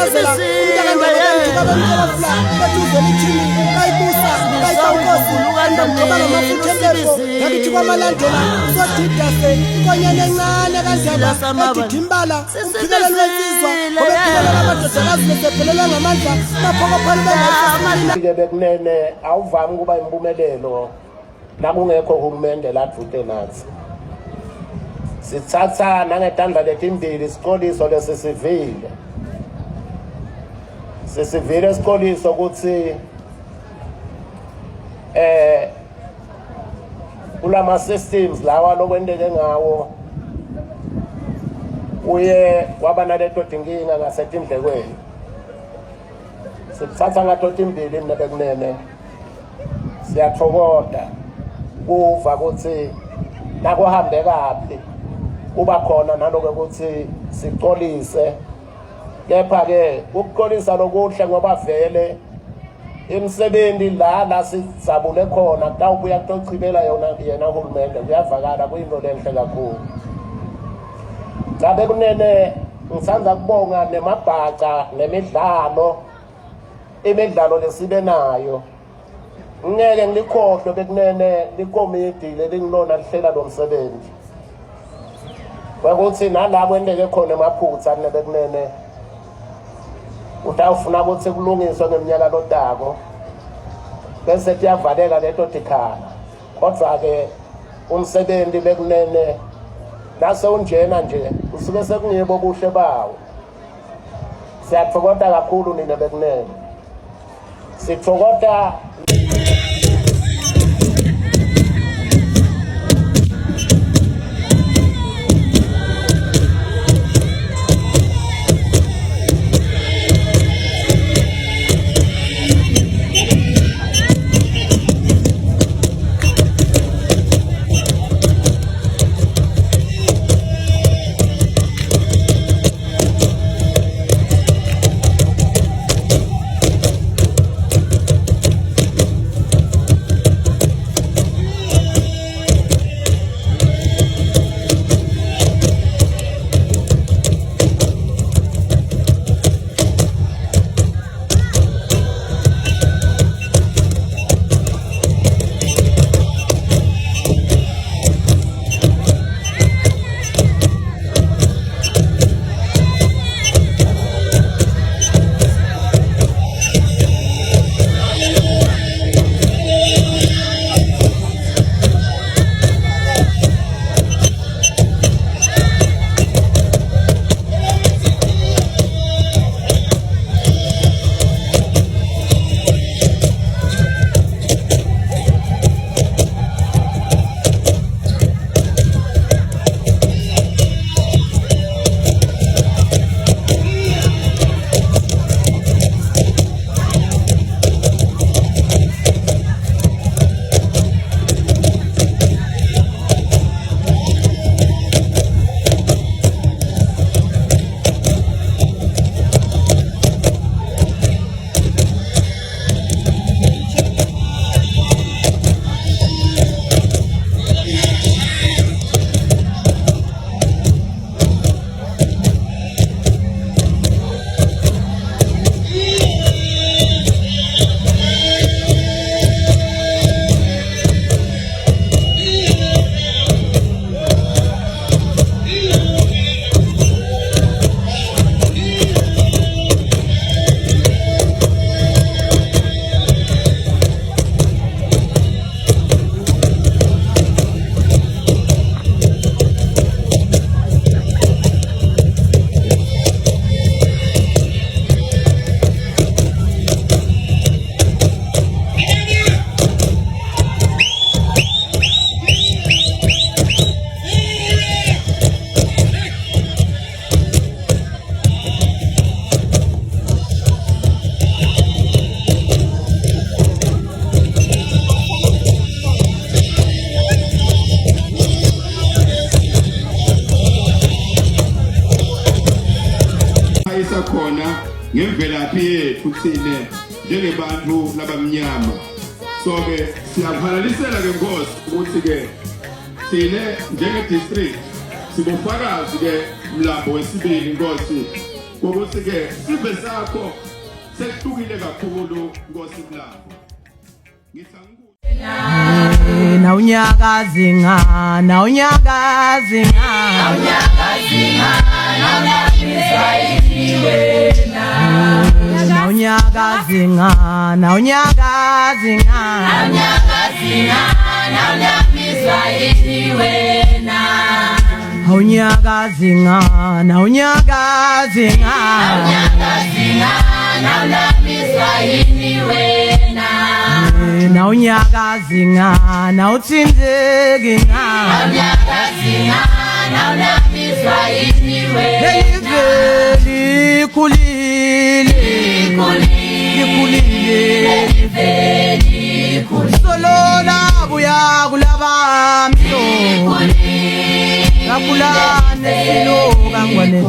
Chazela umntaka ngeke ngikabamthola bathi uzolithini kayibusa kayibawukosi ngoba ngamafutha embepo yakithi kwamalandela uzodida se ikonyane encane kanjalo edidimbala umphikelela wensizwa ngoba ephikelela amadodakazi besephelelwa ngamandla baphokophala bengasemini bekunene awuvami kuba impumelelo nakungekho uhulumende ladvute nathi sithatha nangetandla letimbili isiqoliso lesisivile isiqoliso ukuthi kulama systems lawa lokwendeke ngawo uye waba naleto dinkinga ngasetindlekweni sithatha ngato timbili nebekunene siyathokoda kuva ukuthi nakuhambe kabi kuba khona naloku ukuthi siqolise kepha ke ukuqolisa lokuhle ngoba vele imsebenzi la sisabule khona kutawubuya kutochibela yena uhulumende kuyavakala kuyinto lenhle kakhulu ngabe kunene ngisanda kubonga nemabhaca imidlalo lesibe nayo ngeke ngilikhohlwe bekunene likomidi lelingilona lihlela lo msebenzi ukuthi nala kwendeke khona emaphutha nebekunene utawufuna ukuthi kulungiswe ngeminyaka lotako bese kuyavaleka leto tikhala kodwa ke umsebenzi bekunene nase unjena nje usuke sekungibo buhle bawo siyathokoza kakhulu nina bekunene sithokoza ngemvelaphi yethu thine njengebantu labamnyama. So ke siyaphalalisela ke Nkosi ukuthi ke thine njenge district sibufakazi ke mlambo wesibili Nkosi ukuthi ke sibe sakho sekuhlukile kakhulu Nkosi kulapho ngithi na unyakazi nga na unyakazi nga na unyakazi nga na unyakazi nga unyakazi nga na unyakazi nga na unyakazi nga na utsinzeki nga likulile solona buya kulabamhlo kakulane silo kangwane